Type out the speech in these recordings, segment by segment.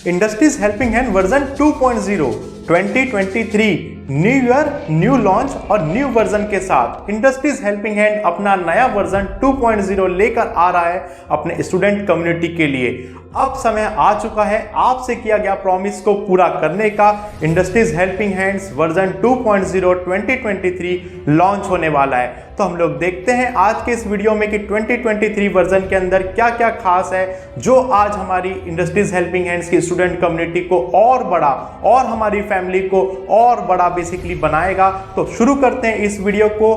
Industries helping hand version 2.0 2023 new year new launch और new version के साथ industries helping hand अपना नया वर्जन 2.0 लेकर आ रहा है अपने स्टूडेंट कम्युनिटी के लिए। अब समय आ चुका है आपसे किया गया प्रॉमिस को पूरा करने का। Industries helping hands version 2.0 2023 launch होने वाला है। तो हम लोग देखते हैं आज के इस वीडियो में कि 2023 वर्जन के अंदर क्या क्या खास है जो आज हमारी इंडस्ट्रीज हेल्पिंग हैंड्स की स्टूडेंट कम्युनिटी को और बड़ा और हमारी फैमिली को और बड़ा बेसिकली बनाएगा। तो शुरू करते हैं इस वीडियो को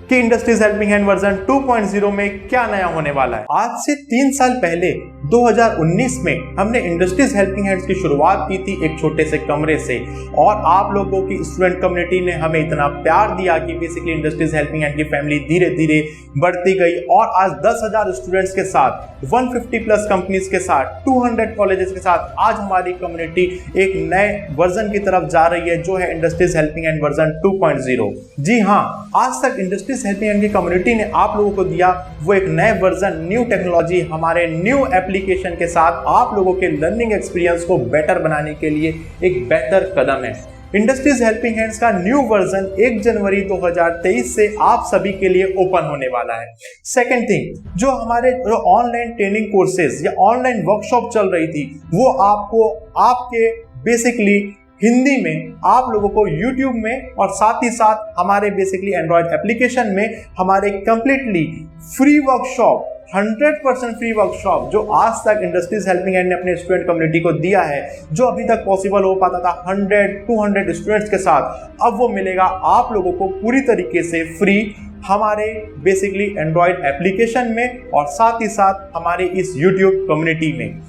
कि इंडस्ट्रीज हेल्पिंग हैंड वर्जन 2.0 में क्या नया होने वाला है। आज से 3 साल पहले 2019 में हमने इंडस्ट्रीज हेल्पिंग हैंड्स की शुरुआत की थी एक छोटे से कमरे से, और आप लोगों की स्टूडेंट कम्युनिटी ने हमें इतना प्यार दिया कि बेसिकली इंडस्ट्रीज हेल्पिंग हैंड की फैमिली धीरे धीरे बढ़ती गई और आज 10,000 स्टूडेंट्स के साथ 150 प्लस कंपनीज के साथ 200 कॉलेजेस के साथ आज हमारी कम्युनिटी एक नए वर्जन की तरफ जा रही है जो है इंडस्ट्रीज हेल्पिंग हैंड वर्जन 2.0। जी हाँ, आज तक इंडस्ट्रीज हेल्पिंग हैंड की कम्युनिटी ने आप लोगों को दिया वो एक नए वर्जन, न्यू टेक्नोलॉजी, हमारे न्यू एप्लीकेशन के साथ आप लोगों के लर्निंग एक्सपीरियंस को बेटर बनाने के लिए एक बेहतर कदम है। इंडस्ट्रीज हेल्पिंग हैंड्स का न्यू वर्जन 1 जनवरी 2023 से आप सभी के लिए ओपन होने वाला है। सेकेंड थिंग, जो हमारे ऑनलाइन ट्रेनिंग कोर्सेज या ऑनलाइन वर्कशॉप चल रही थी वो आपको आपके बेसिकली हिंदी में आप लोगों को YouTube में और साथ ही साथ हमारे बेसिकली एंड्रॉयड एप्लीकेशन में हमारे completely free workshop, 100% free workshop जो आज तक इंडस्ट्रीज हेल्पिंग हैंड ने अपने स्टूडेंट कम्युनिटी को दिया है, जो अभी तक पॉसिबल हो पाता था 100-200 स्टूडेंट्स के साथ, अब वो मिलेगा आप लोगों को पूरी तरीके से फ्री हमारे बेसिकली एंड्रॉयड एप्लीकेशन में और साथ ही साथ हमारे इस YouTube कम्युनिटी में।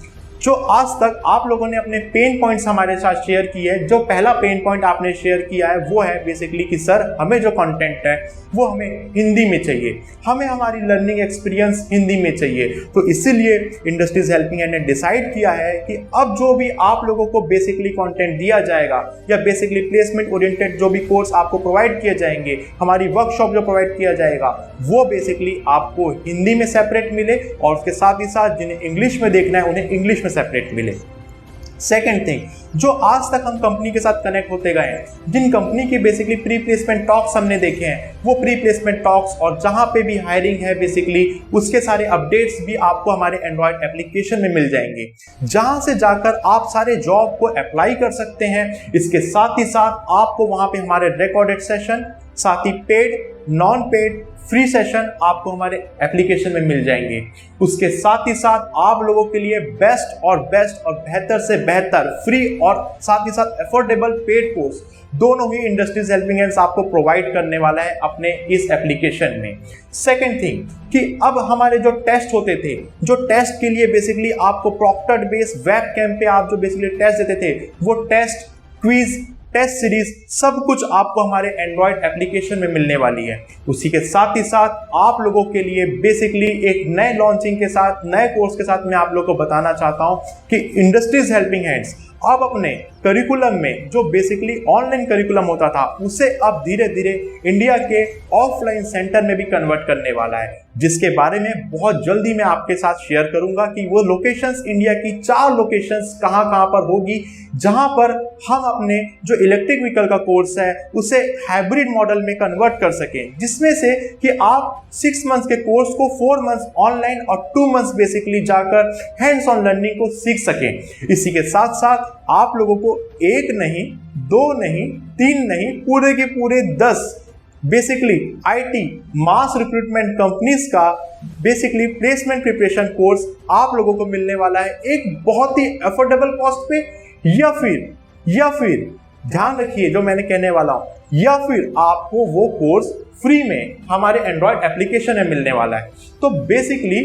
जो आज तक आप लोगों ने अपने पेन पॉइंट्स हमारे साथ शेयर किए हैं, जो पहला पेन पॉइंट आपने शेयर किया है वो है बेसिकली कि सर हमें जो कंटेंट है वो हमें हिंदी में चाहिए, हमें हमारी लर्निंग एक्सपीरियंस हिंदी में चाहिए। तो इसीलिए इंडस्ट्रीज हेल्पिंग हैंड ने डिसाइड किया है कि अब जो भी आप लोगों को बेसिकली कंटेंट दिया जाएगा या बेसिकली प्लेसमेंट ओरिएंटेड जो भी कोर्स आपको प्रोवाइड किए जाएंगे, हमारी वर्कशॉप जो प्रोवाइड किया जाएगा वो बेसिकली आपको हिंदी में सेपरेट मिले और उसके साथ ही साथ जिन्हें इंग्लिश में देखना है उन्हें इंग्लिश सेपरेट मिले। सेकेंड थिंग, जो आज तक हम कंपनी के साथ कनेक्ट होते गए हैं, जिन कंपनी के बेसिकली प्री प्लेसमेंट टॉक्स हमने देखे हैं, वो प्री प्लेसमेंट टॉक्स और जहां पे भी हायरिंग है बेसिकली उसके सारे अपडेट्स भी आपको हमारे एंड्रॉयड एप्लीकेशन में मिल जाएंगे, जहां से जाकर आप सारे जॉब को अप्लाई कर सकते हैं। इसके साथ ही साथ आपको वहां पे हमारे रिकॉर्डेड सेशन, साथ ही paid, non paid, free session आपको हमारे एप्लीकेशन में मिल जाएंगे। उसके साथ ही साथ आप लोगों के लिए बेस्ट और बेहतर से बेहतर फ्री और साथ ही साथ अफोर्डेबल पेड कोर्स दोनों ही इंडस्ट्रीज हेल्पिंग हैंड्स आपको प्रोवाइड करने वाला है अपने इस एप्लीकेशन में। सेकेंड थिंग कि अब हमारे जो टेस्ट होते थे, जो टेस्ट के लिए बेसिकली आपको प्रॉक्टर्ड बेस्ड वेब कैम पे आप जो बेसिकली टेस्ट देते थे, वो टेस्ट, क्विज, टेस्ट सीरीज सब कुछ आपको हमारे एंड्रॉयड एप्लीकेशन में मिलने वाली है। उसी के साथ ही साथ आप लोगों के लिए बेसिकली एक नए लॉन्चिंग के साथ, नए कोर्स के साथ मैं आप लोगों को बताना चाहता हूं कि इंडस्ट्रीज हेल्पिंग हैंड्स अब अपने करिकुलम में जो बेसिकली ऑनलाइन करिकुलम होता था उसे अब धीरे धीरे इंडिया के ऑफलाइन सेंटर में भी कन्वर्ट करने वाला है, जिसके बारे में बहुत जल्दी मैं आपके साथ शेयर करूंगा कि वो लोकेशंस, इंडिया की 4 लोकेशंस कहां पर होगी, जहां पर हम अपने जो इलेक्ट्रिक व्हीकल का कोर्स है उसे हाइब्रिड मॉडल में कन्वर्ट कर सकें, जिसमें से कि आप 6 मंथ्स के कोर्स को 4 मंथ्स ऑनलाइन और 2 मंथ्स बेसिकली जाकर हैंड्स ऑन लर्निंग को सीख सकें। इसी के साथ साथ आप लोगों को 1 नहीं, 2 नहीं, 3 नहीं, पूरे के पूरे 10 basically IT mass recruitment companies का बेसिकली प्लेसमेंट प्रिपरेशन कोर्स आप लोगों को मिलने वाला है एक बहुत ही अफोर्डेबल कॉस्ट पे, या फिर ध्यान रखिए जो मैंने कहने वाला हूं, या फिर आपको वो कोर्स फ्री में हमारे एंड्रॉयड एप्लीकेशन में मिलने वाला है। तो बेसिकली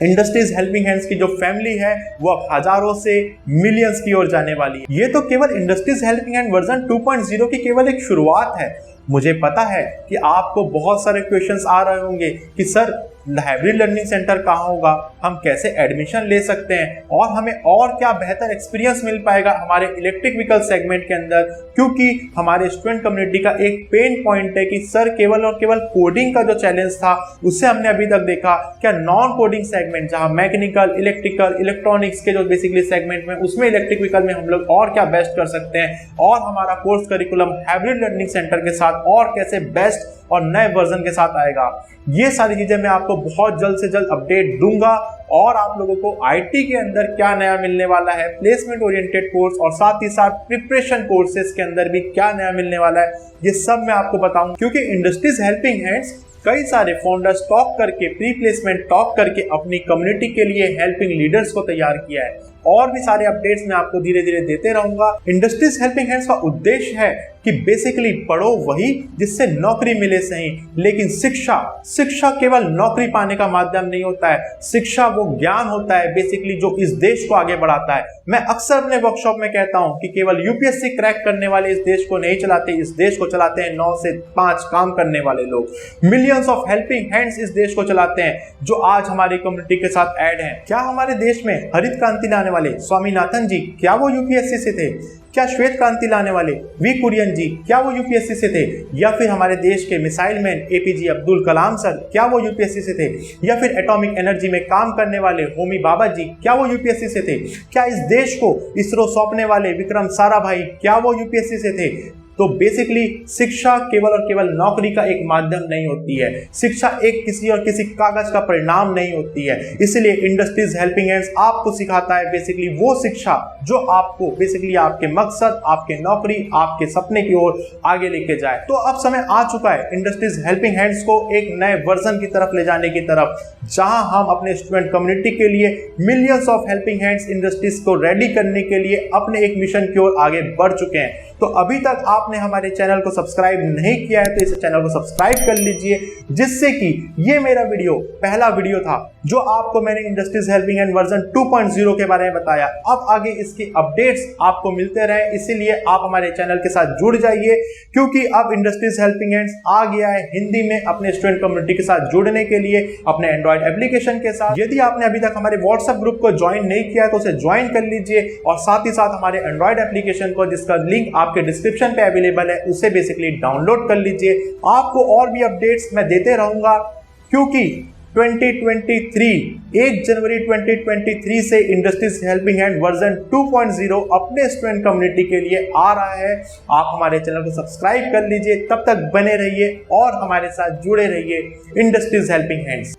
इंडस्ट्रीज हेल्पिंग हैंड्स की जो फैमिली है वो अब हजारों से मिलियंस की ओर जाने वाली है। ये तो केवल इंडस्ट्रीज हेल्पिंग हैंड वर्जन 2.0 की केवल एक शुरुआत है। मुझे पता है कि आपको बहुत सारे क्वेश्चंस आ रहे होंगे कि सर हाइब्रिड लर्निंग सेंटर कहाँ होगा, हम कैसे एडमिशन ले सकते हैं और हमें और क्या बेहतर एक्सपीरियंस मिल पाएगा हमारे इलेक्ट्रिक व्हीकल सेगमेंट के अंदर, क्योंकि हमारे स्टूडेंट कम्युनिटी का एक पेन पॉइंट है कि सर केवल और केवल कोडिंग का जो चैलेंज था उससे हमने अभी तक देखा, क्या नॉन कोडिंग सेगमेंट जहां मैकेनिकल, इलेक्ट्रिकल, इलेक्ट्रॉनिक्स के जो बेसिकली सेगमेंट में उसमें इलेक्ट्रिक व्हीकल में हम लोग और क्या बेस्ट कर सकते हैं और हमारा course curriculum hybrid learning centre के साथ और कैसे बेस्ट और नए वर्जन के साथ आएगा। ये सारी चीजें मैं आपको बहुत जल्द से जल्द अपडेट दूंगा और आप लोगों को आईटी के अंदर क्या नया मिलने वाला है, प्लेसमेंट ओरिएंटेड कोर्स और साथ ही साथ प्रिपरेशन कोर्सेज के अंदर भी क्या नया मिलने वाला है, ये सब मैं आपको बताऊंगा। क्योंकि इंडस्ट्रीज हेल्पिंग हैंड्स कई सारे फाउंडर्स टॉक करके, प्री प्लेसमेंट टॉक करके अपनी कम्युनिटी के लिए हेल्पिंग लीडर्स को तैयार किया है और भी सारे अपडेट्स मैं आपको धीरे धीरे देते रहूंगा। इंडस्ट्रीज हेल्पिंग हैंड्स का उद्देश्य है कि बेसिकली पढ़ो वही जिससे नौकरी मिले सही, लेकिन शिक्षा केवल नौकरी पाने का माध्यम नहीं होता है। शिक्षा वो ज्ञान होता है बेसिकली जो इस देश को आगे बढ़ाता है। मैं अक्सर अपने वर्कशॉप में कहता हूं कि केवल यूपीएससी क्रैक करने वाले इस देश को नहीं चलाते, इस देश को चलाते हैं 9 से 5 काम करने वाले लोग। मिलियंस ऑफ हेल्पिंग हैंड्स इस देश को चलाते हैं जो आज हमारी कम्युनिटी के साथ ऐड हैं। क्या हमारे देश में हरित क्रांति लाने वाले स्वामीनाथन जी, क्या वो यूपीएससी से थे? क्या श्वेत क्रांति लाने वाले वी कुरियन जी, क्या वो यूपीएससी से थे? या फिर हमारे देश के missile man APJ Abdul Kalam sir, क्या वो यूपीएससी से थे? या फिर एटॉमिक एनर्जी में काम करने वाले होमी बाबा जी, क्या वो यूपीएससी से थे? क्या इस देश को इसरो सौंपने वाले विक्रम साराभाई, क्या वो यूपीएससी से थे? तो बेसिकली शिक्षा केवल और केवल नौकरी का एक माध्यम नहीं होती है। शिक्षा एक किसी और किसी कागज का परिणाम नहीं होती है। इसलिए इंडस्ट्रीज हेल्पिंग हैंड्स आपको सिखाता है बेसिकली वो शिक्षा जो आपको बेसिकली आपके मकसद, आपके नौकरी, आपके सपने की ओर आगे लेके जाए। तो अब समय आ चुका है इंडस्ट्रीज हेल्पिंग हैंड्स को एक नए वर्जन की तरफ ले जाने की तरफ, जहां हम अपने स्टूडेंट कम्युनिटी के लिए millions of helping hands industries को रेडी करने के लिए अपने एक मिशन की ओर आगे बढ़ चुके हैं। तो अभी तक आपने हमारे चैनल को सब्सक्राइब नहीं किया है तो इस चैनल को सब्सक्राइब कर लीजिए, जिससे कि ये मेरा वीडियो पहला वीडियो था जो आपको मैंने इंडस्ट्रीज हेल्पिंग हैंड वर्जन 2.0 के बारे में बताया। अब आगे इसकी अपडेट्स आपको मिलते रहे, इसीलिए आप हमारे चैनल के साथ जुड़ जाइए, क्योंकि अब इंडस्ट्रीज हेल्पिंग हैंड्स आ गया है हिंदी में अपने स्टूडेंट कम्युनिटी के साथ जुड़ने के लिए अपने एंड्रॉइड एप्लीकेशन के साथ। यदि आपने अभी तक हमारे व्हाट्सएप ग्रुप को ज्वाइन नहीं किया तो उसे ज्वाइन कर लीजिए और साथ ही साथ हमारे एंड्रॉइड एप्लीकेशन को, जिसका लिंक आपके डिस्क्रिप्शन पे अवेलेबल है, उसे बेसिकली डाउनलोड कर लीजिए। आपको और भी अपडेट्स मैं देते रहूंगा, क्योंकि 2023 1 जनवरी 2023 से इंडस्ट्रीज हेल्पिंग हैंड वर्जन 2.0 अपने स्टूडेंट कम्युनिटी के लिए आ रहा है। आप हमारे चैनल को सब्सक्राइब कर लीजिए, तब तक बने रहिए और हमारे साथ जुड़े रहिए। Industries helping hands.